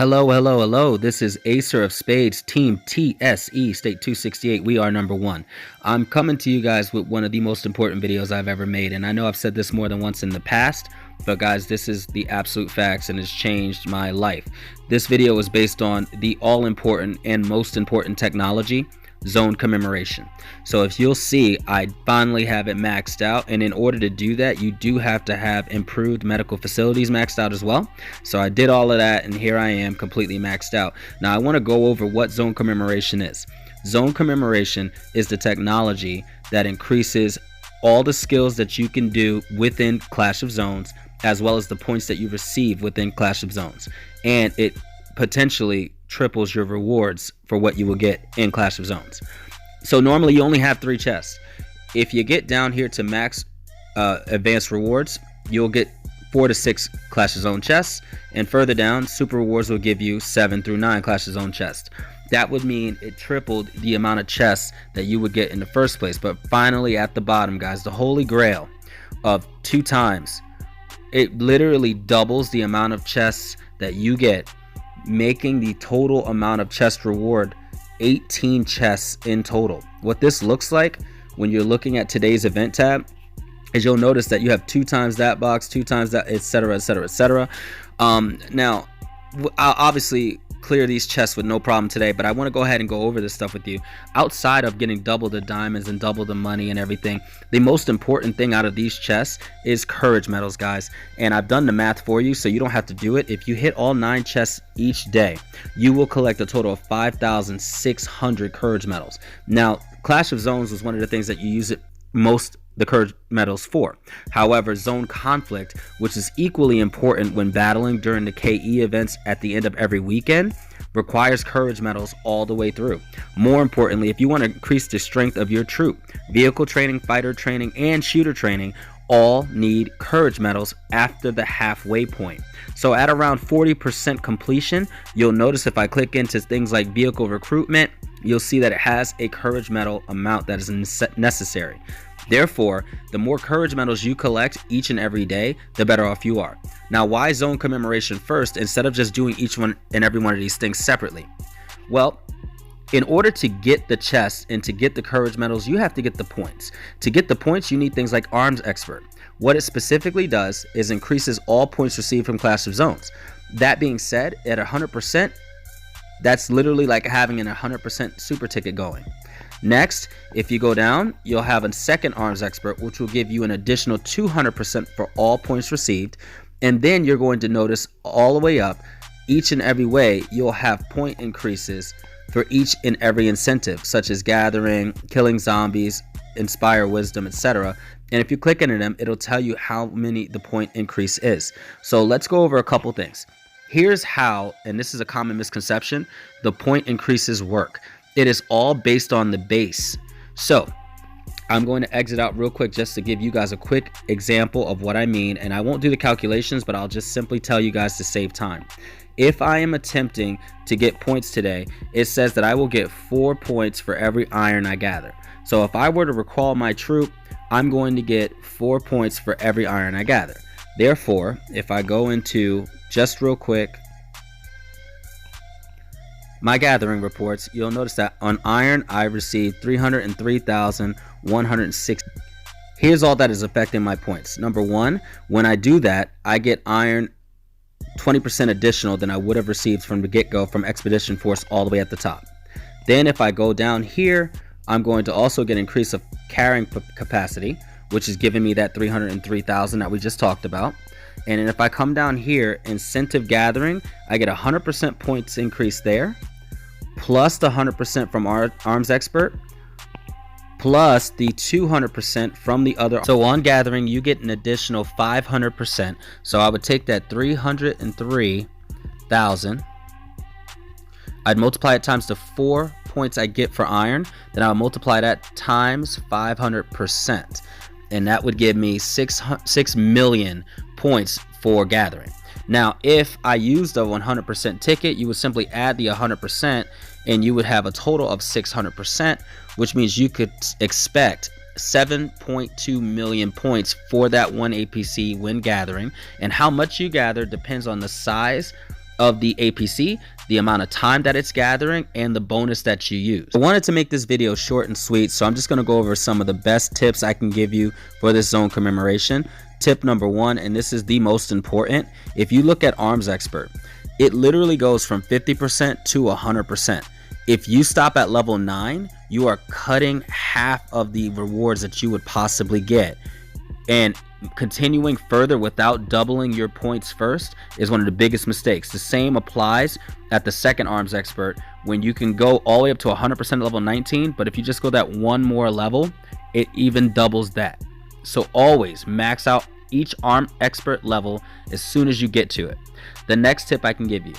Hello, hello, hello. This is Acer of Spades, Team TSE, State 268. We are number one. I'm coming to you guys with one of the most important videos I've ever made. And I know I've said this more than once in the past, but guys, this is the absolute facts and has changed my life. This video is based on the all-important and most important technology, Zone Commemoration. So if you'll see, I finally have it maxed out, and in order to do that, you do have to have improved medical facilities maxed out as well. So I did all of that, and here I am completely maxed out. Now I want to go over what Zone Commemoration is. Zone Commemoration is the technology that increases all the skills that you can do within Clash of Zones, as well as the points that you receive within Clash of Zones, and it potentially triples your rewards for what you will get in Clash of Zones. So normally you only have 3 chests. If you get down here to max advanced rewards, you'll get 4 to 6 Clash of Zone chests, and further down, super rewards will give you 7 through 9 Clash of Zone chests. That would mean it tripled the amount of chests that you would get in the first place. But finally at the bottom, guys, the holy grail of 2 times, it literally doubles the amount of chests that you get, making the total amount of chest reward 18 chests in total. What this looks like when you're looking at today's event tab is you'll notice that you have 2 times that box, 2 times that, etc, etc, etc. Now I'll obviously clear these chests with no problem today, but I want to go ahead and go over this stuff with you. Outside of getting double the diamonds and double the money and everything, the most important thing out of these chests is courage medals, guys. And I've done the math for you, so you don't have to do it. If you hit all 9 chests each day, you will collect a total of 5,600 courage medals. Now, Clash of Zones was one of the things that you use it most the courage medals for. However, zone conflict, which is equally important when battling during the KE events at the end of every weekend, requires courage medals all the way through. More importantly, if you want to increase the strength of your troop, vehicle training, fighter training, and shooter training all need courage medals after the halfway point. So at around 40% completion, you'll notice if I click into things like vehicle recruitment, you'll see that it has a courage medal amount that is necessary. Therefore, the more courage medals you collect each and every day, the better off you are. Now, why Zone Commemoration first instead of just doing each one and every one of these things separately? Well, in order to get the chests and to get the courage medals, you have to get the points. To get the points, you need things like Arms Expert. What it specifically does is increases all points received from Clash of Zones. That being said, at 100%, that's literally like having an 100% super ticket going. Next, if you go down, you'll have a second Arms Expert, which will give you an additional 200% for all points received. And then you're going to notice all the way up, each and every way, you'll have point increases for each and every incentive, such as gathering, killing zombies, inspire wisdom, etc. And if you click into them, it'll tell you how many the point increase is. So let's go over a couple things. Here's how, and this is a common misconception, the point increases work. It is all based on the base. So I'm going to exit out real quick just to give you guys a quick example of what I mean, and I won't do the calculations, but I'll just simply tell you guys to save time. If I am attempting to get points today, it says that I will get 4 points for every iron I gather. So if I were to recall my troop, I'm going to get 4 points for every iron I gather. Therefore, if I go into just real quick my gathering reports, you'll notice that on iron I received 303,106. Here's all that is affecting my points. Number 1, when I do that, I get iron 20% additional than I would have received from the get-go from Expedition Force all the way at the top. Then if I go down here, I'm going to also get increase of carrying capacity, which is giving me that 303,000 that we just talked about. And then if I come down here, incentive gathering, I get 100% points increase there, plus the 100% from Arms Expert, plus the 200% from the other. So on gathering, you get an additional 500%. So I would take that 303,000. I'd multiply it times the 4 points I get for iron. Then I'll multiply that times 500. And that would give me 6 million points for gathering. Now, if I used a 100% ticket, you would simply add the 100% and you would have a total of 600%, which means you could expect 7.2 million points for that one APC when gathering. And how much you gather depends on the size of the APC, the amount of time that it's gathering, and the bonus that you use. I wanted to make this video short and sweet, so I'm just going to go over some of the best tips I can give you for this zone commemoration. Tip number 1, and this is the most important: if you look at Arms Expert, it literally goes from 50% to 100%. If you stop at level 9, you are cutting half of the rewards that you would possibly get. And continuing further without doubling your points first is one of the biggest mistakes. The same applies at the second Arms Expert, when you can go all the way up to 100% at level 19, but if you just go that one more level, it even doubles that. So always max out each Arm Expert level as soon as you get to it. The next tip I can give you: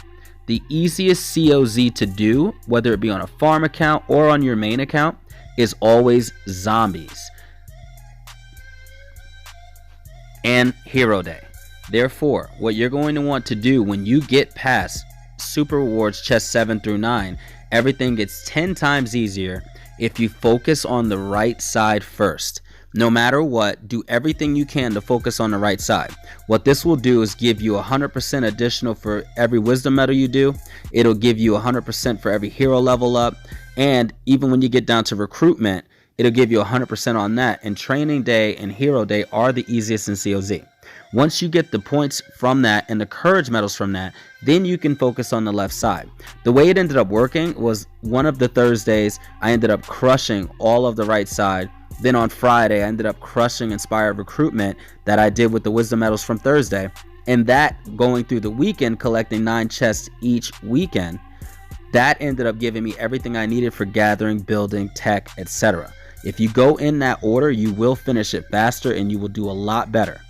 the easiest COZ to do, whether it be on a farm account or on your main account, is always zombies and Hero Day. Therefore, what you're going to want to do when you get past Super Rewards Chest 7 through 9, everything gets 10 times easier if you focus on the right side first. No matter what, do everything you can to focus on the right side. What this will do is give you 100% additional for every wisdom medal you do. It'll give you 100% for every hero level up. And even when you get down to recruitment, it'll give you 100% on that. And training day and hero day are the easiest in COZ. Once you get the points from that and the courage medals from that, then you can focus on the left side. The way it ended up working was, one of the Thursdays I ended up crushing all of the right side. Then on Friday I ended up crushing Inspired Recruitment that I did with the wisdom medals from Thursday. And that, going through the weekend, collecting 9 chests each weekend, that ended up giving me everything I needed for gathering, building, tech, etc. If you go in that order, you will finish it faster and you will do a lot better.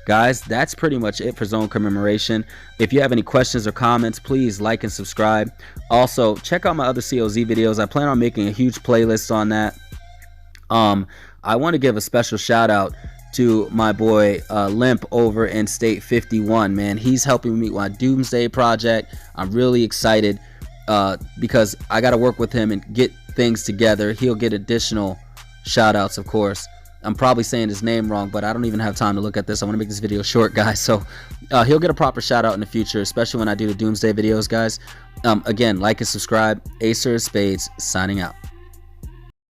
Guys, that's pretty much it for Zone Commemoration. If you have any questions or comments, please like and subscribe. Also, check out my other COZ videos. I plan on making a huge playlist on that. I want to give a special shout out to my boy Limp over in State 51, man. He's helping me with my Doomsday project. I'm really excited because I got to work with him and get things together. He'll get additional shout outs, of course. I'm probably saying his name wrong, but I don't even have time to look at this. I want to make this video short, guys. So he'll get a proper shout out in the future, especially when I do the Doomsday videos, guys. Again, like and subscribe. Acer of Spades signing out.